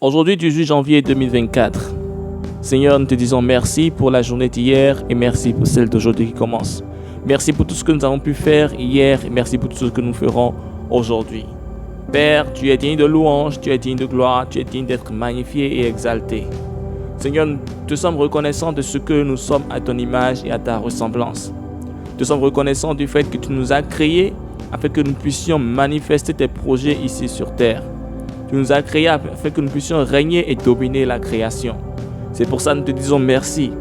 Aujourd'hui, 18 janvier 2024. Seigneur, nous te disons merci pour la journée d'hier et merci pour celle d'aujourd'hui qui commence. Merci pour tout ce que nous avons pu faire hier et merci pour tout ce que nous ferons aujourd'hui. Père, tu es digne de louange, tu es digne de gloire, tu es digne d'être magnifié et exalté. Seigneur, nous te sommes reconnaissants de ce que nous sommes à ton image et à ta ressemblance. Nous te sommes reconnaissants du fait que tu nous as créés afin que nous puissions manifester tes projets ici sur terre. Tu nous as créés afin que nous puissions régner et dominer la création. C'est pour ça que nous te disons merci.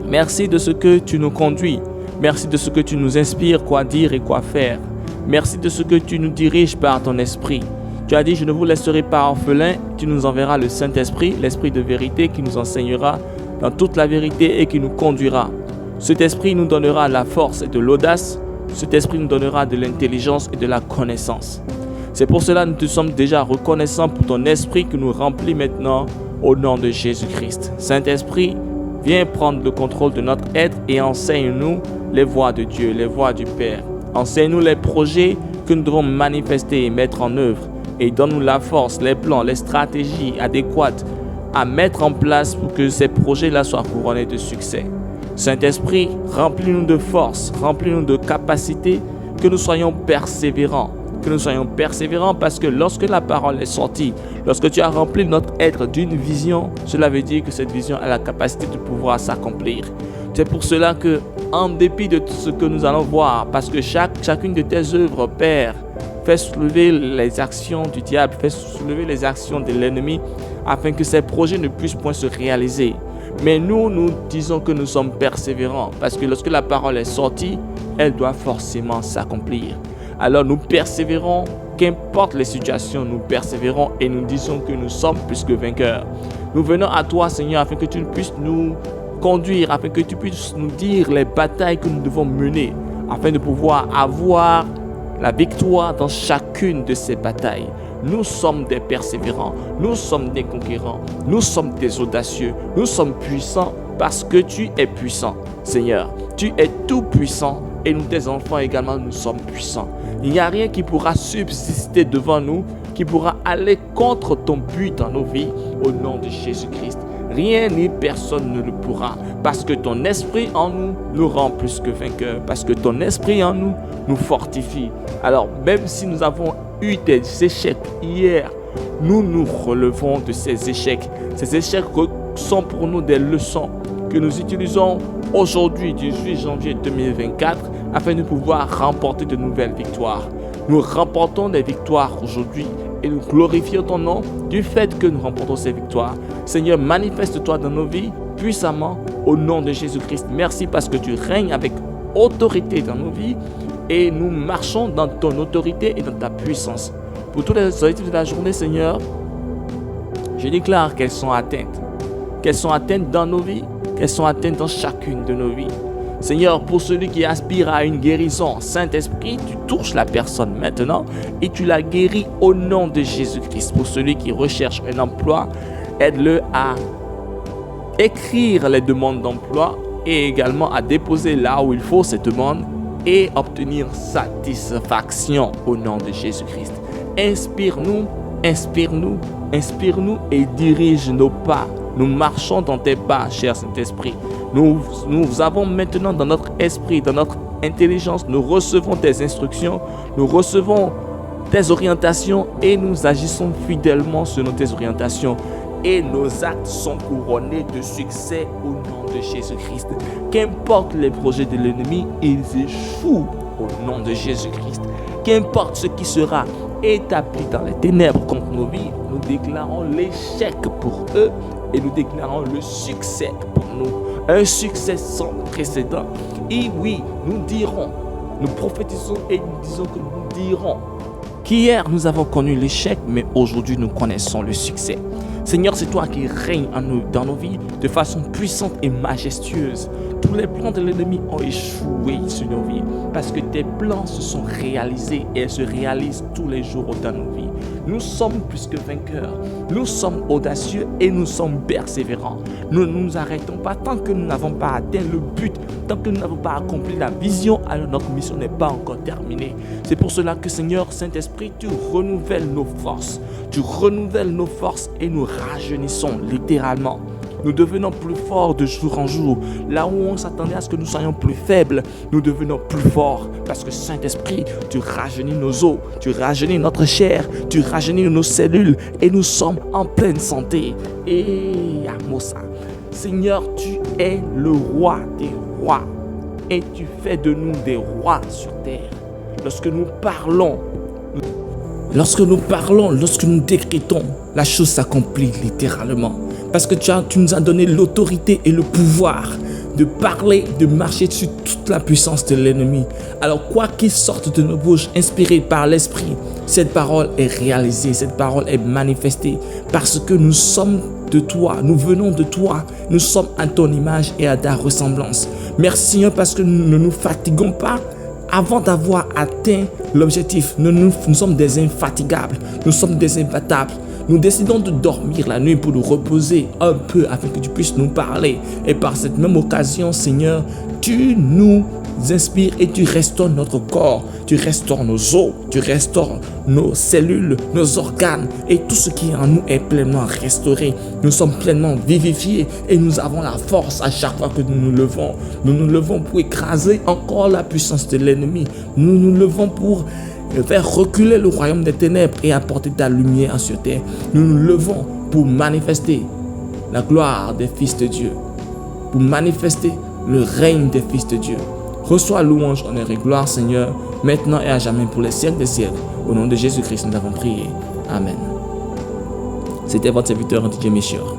Merci de ce que tu nous conduis. Merci de ce que tu nous inspires, quoi dire et quoi faire. Merci de ce que tu nous diriges par ton esprit. Tu as dit, je ne vous laisserai pas orphelins. Tu nous enverras le Saint-Esprit, l'Esprit de vérité qui nous enseignera dans toute la vérité et qui nous conduira. Cet esprit nous donnera la force et de l'audace. Cet esprit nous donnera de l'intelligence et de la connaissance. C'est pour cela que nous te sommes déjà reconnaissants pour ton esprit qui nous remplit maintenant au nom de Jésus-Christ. Saint-Esprit, viens prendre le contrôle de notre être et enseigne-nous les voies de Dieu, les voies du Père. Enseigne-nous les projets que nous devons manifester et mettre en œuvre. Et donne-nous la force, les plans, les stratégies adéquates à mettre en place pour que ces projets-là soient couronnés de succès. Saint-Esprit, remplis-nous de force, remplis-nous de capacité, que nous soyons persévérants. Que nous soyons persévérants parce que lorsque la parole est sortie, lorsque tu as rempli notre être d'une vision, cela veut dire que cette vision a la capacité de pouvoir s'accomplir. C'est pour cela que, en dépit de tout ce que nous allons voir, parce que chacune de tes œuvres, Père, fait soulever les actions du diable, fait soulever les actions de l'ennemi, afin que ces projets ne puissent point se réaliser. Mais nous disons que nous sommes persévérants, parce que lorsque la parole est sortie, elle doit forcément s'accomplir. Alors nous persévérons, qu'importe les situations, nous persévérons et nous disons que nous sommes plus que vainqueurs. Nous venons à toi, Seigneur, afin que tu puisses nous conduire, afin que tu puisses nous dire les batailles que nous devons mener, afin de pouvoir avoir la victoire dans chacune de ces batailles. Nous sommes des persévérants, nous sommes des conquérants, nous sommes des audacieux, nous sommes puissants parce que tu es puissant, Seigneur. Tu es tout puissant et nous, tes enfants également, nous sommes puissants. Il n'y a rien qui pourra subsister devant nous, qui pourra aller contre ton but dans nos vies au nom de Jésus-Christ. Rien ni personne ne le pourra parce que ton esprit en nous nous rend plus que vainqueurs, parce que ton esprit en nous nous fortifie. Alors même si nous avons eu des échecs hier, nous nous relevons de ces échecs. Ces échecs sont pour nous des leçons que nous utilisons aujourd'hui, 18 janvier 2024, afin de pouvoir remporter de nouvelles victoires. Nous remportons des victoires aujourd'hui et nous glorifions ton nom du fait que nous remportons ces victoires. Seigneur, manifeste-toi dans nos vies puissamment au nom de Jésus-Christ. Merci parce que tu règnes avec autorité dans nos vies et nous marchons dans ton autorité et dans ta puissance. Pour tous les objectifs de la journée, Seigneur, je déclare qu'elles sont atteintes. Qu'elles sont atteintes dans nos vies, qu'elles sont atteintes dans chacune de nos vies. Seigneur, pour celui qui aspire à une guérison, Saint-Esprit, tu touches la personne maintenant et tu la guéris au nom de Jésus-Christ. Pour celui qui recherche un emploi, aide-le à écrire les demandes d'emploi et également à déposer là où il faut ces demandes et obtenir satisfaction au nom de Jésus-Christ. Inspire-nous, inspire-nous, inspire-nous et dirige nos pas. Nous marchons dans tes pas, cher Saint-Esprit. Nous avons maintenant dans notre esprit, dans notre intelligence, nous recevons tes instructions, nous recevons tes orientations et nous agissons fidèlement selon tes orientations. Et nos actes sont couronnés de succès au nom de Jésus-Christ. Qu'importe les projets de l'ennemi, ils échouent au nom de Jésus-Christ. Qu'importe ce qui sera établi dans les ténèbres contre nos vies, nous déclarons l'échec pour eux et nous déclarons le succès pour nous. Un succès sans précédent. Et oui, nous dirons, nous prophétisons et nous disons que nous dirons qu'hier nous avons connu l'échec, mais aujourd'hui nous connaissons le succès. Seigneur, c'est toi qui règnes en nous, dans nos vies de façon puissante et majestueuse. tous les plans de l'ennemi ont échoué sur nos vies. Parce que tes plans se sont réalisés et se réalisent tous les jours dans nos vies. Nous sommes plus que vainqueurs. Nous sommes audacieux et nous sommes persévérants. Nous ne nous arrêtons pas tant que nous n'avons pas atteint le but. Tant que nous n'avons pas accompli la vision, alors notre mission n'est pas encore terminée. C'est pour cela que Seigneur Saint-Esprit, tu renouvelles nos forces. Tu renouvelles nos forces et nous rajeunissons littéralement. Nous devenons plus forts de jour en jour. Là où on s'attendait à ce que nous soyons plus faibles, nous devenons plus forts. Parce que Saint-Esprit, tu rajeunis nos os, tu rajeunis notre chair, tu rajeunis nos cellules et nous sommes en pleine santé. Et Amosa, Seigneur, tu es le roi des rois et tu fais de nous des rois sur terre. Lorsque nous parlons, lorsque nous décrétons, la chose s'accomplit littéralement. Parce que tu nous as donné l'autorité et le pouvoir de parler, de marcher sur toute la puissance de l'ennemi. Alors quoi qu'il sorte de nos bouches, inspiré par l'Esprit, cette parole est réalisée, cette parole est manifestée. Parce que nous sommes de toi, nous venons de toi, nous sommes à ton image et à ta ressemblance. Merci Seigneur parce que nous ne nous fatiguons pas avant d'avoir atteint l'objectif. Nous sommes des infatigables, nous sommes des imbattables. Nous décidons de dormir la nuit pour nous reposer un peu afin que tu puisses nous parler. Et par cette même occasion, Seigneur, tu nous inspires et tu restaures notre corps. Tu restaures nos os, tu restaures nos cellules, nos organes et tout ce qui en nous est pleinement restauré. Nous sommes pleinement vivifiés et nous avons la force à chaque fois que nous nous levons. Nous nous levons pour écraser encore la puissance de l'ennemi. Nous nous levons pour faire reculer le royaume des ténèbres et apporter ta lumière sur terre. Nous nous levons pour manifester la gloire des fils de Dieu, pour manifester le règne des fils de Dieu. Reçois louange, honneur et gloire, Seigneur, maintenant et à jamais pour les siècles des siècles. Au nom de Jésus-Christ, nous avons prié. Amen. C'était votre serviteur DJ Méchior.